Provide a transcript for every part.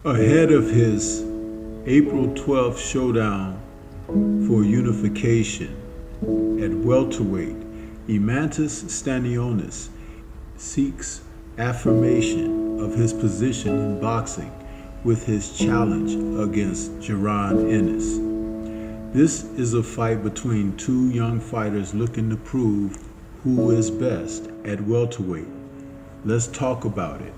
Ahead of his April 12th showdown for unification at welterweight, Stanionis seeks affirmation of his position in boxing with his challenge against Ennis. This is a fight between two young fighters looking to prove who is best at welterweight. Let's talk about it.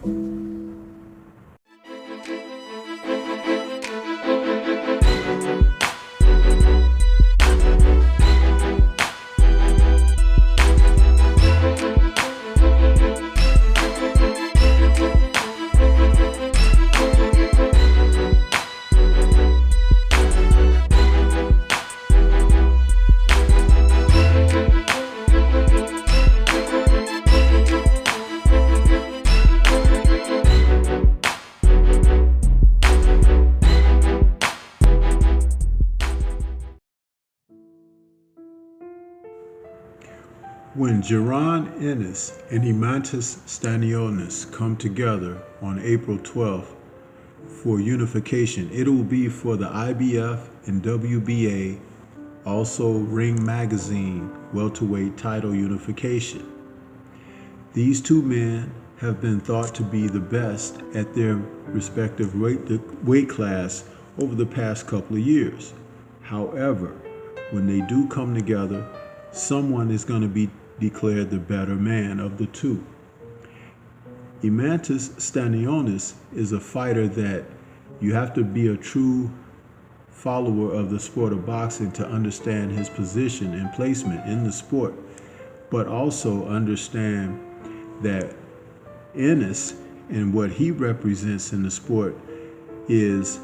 When Ennis and Stanionis come together on April 12th for unification, it will be for the IBF and WBA, also Ring Magazine welterweight title unification. These two men have been thought to be the best at their respective weight class over the past couple of years. However, when they do come together, someone is going to be declared the better man of the two. Stanionis is a fighter that you have to be a true follower of the sport of boxing to understand his position and placement in the sport, but also understand that Ennis and what he represents in the sport is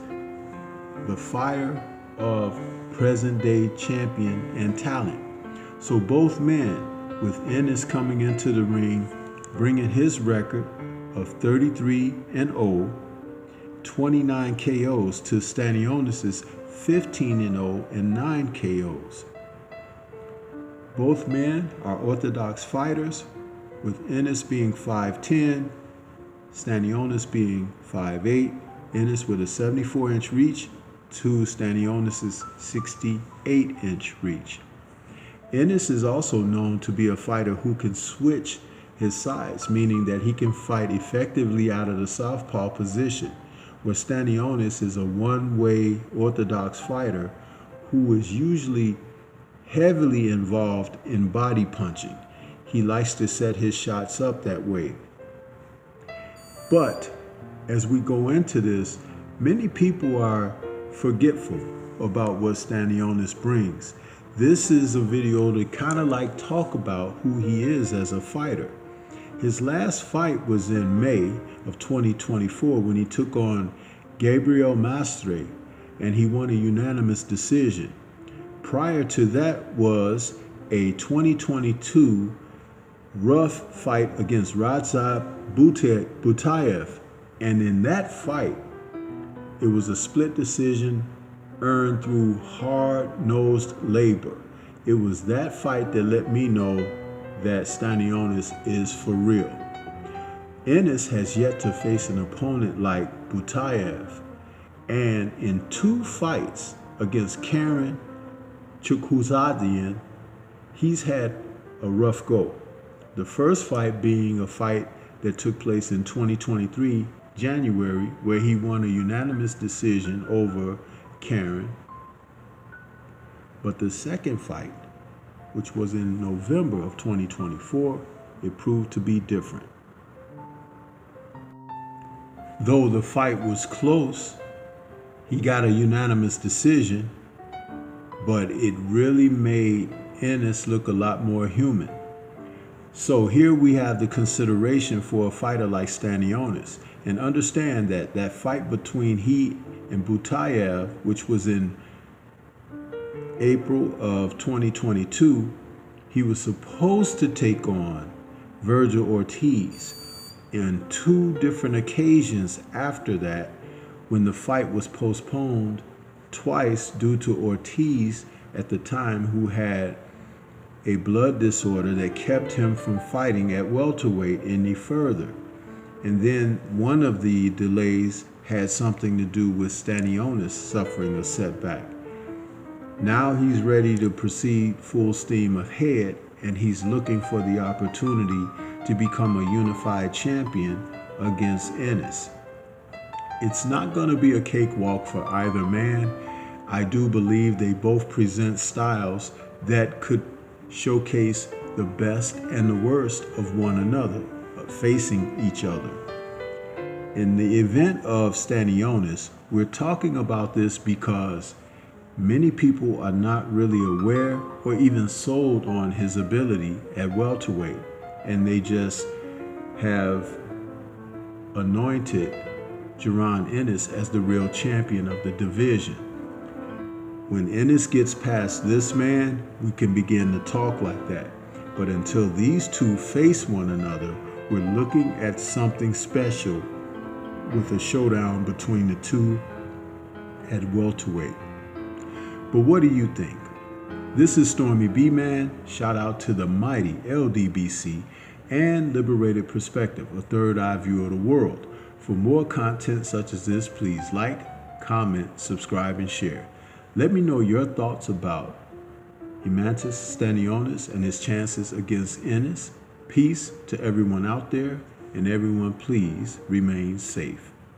the fire of present-day champion and talent. So both men, with Ennis coming into the ring, bringing his record of 33-0, 29 KOs to Stanionis' 15-0 and 9 KOs. Both men are orthodox fighters, with Ennis being 5'10", Stanionis being 5'8", Ennis with a 74-inch reach to Stanionis' 68-inch reach. Ennis is also known to be a fighter who can switch his sides, meaning that he can fight effectively out of the southpaw position, where Stanionis is a one-way orthodox fighter who is usually heavily involved in body punching. He likes to set his shots up that way. But as we go into this, many people are forgetful about what Stanionis brings. This is a video to kind of like talk about who he is as a fighter. His last fight was in May of 2024 when he took on Gabriel Mastre and he won a unanimous decision. Prior to that was a 2022 rough fight against Radzab Butayev, and in that fight it was a split decision earned through hard-nosed labor. It was that fight that let me know that Stanionis is for real. Ennis has yet to face an opponent like Butayev, and in two fights against Karen Chukwuzadian, he's had a rough go. The first fight being a fight that took place in 2023, January, where he won a unanimous decision over Karen. But the second fight, which was in November of 2024, it proved to be different. Though the fight was close, he got a unanimous decision, but it really made Ennis look a lot more human. So here we have the consideration for a fighter like Stanionis, and understand that that fight between he and Butayev, which was in April of 2022, he was supposed to take on Virgil Ortiz. On two different occasions after that, when the fight was postponed twice due to Ortiz at the time, who had a blood disorder that kept him from fighting at welterweight any further. And then one of the delays had something to do with Stanionis suffering a setback. Now he's ready to proceed full steam ahead, and he's looking for the opportunity to become a unified champion against Ennis. It's not going to be a cakewalk for either man. I do believe they both present styles that could showcase the best and the worst of one another, facing each other. In the event of Stanionis, we're talking about this because many people are not really aware or even sold on his ability at welterweight, and they just have anointed Ennis as the real champion of the division. When Ennis gets past this man, we can begin to talk like that. But until these two face one another, we're looking at something special with a showdown between the two at welterweight. But what do you think? This is Stormy B-Man. Shout out to the mighty LDBC and Liberated Perspective, a third eye view of the world. For more content such as this, please like, comment, subscribe, and share. Let me know your thoughts about Emantis Stanionis and his chances against Ennis. Peace to everyone out there, and everyone please remain safe.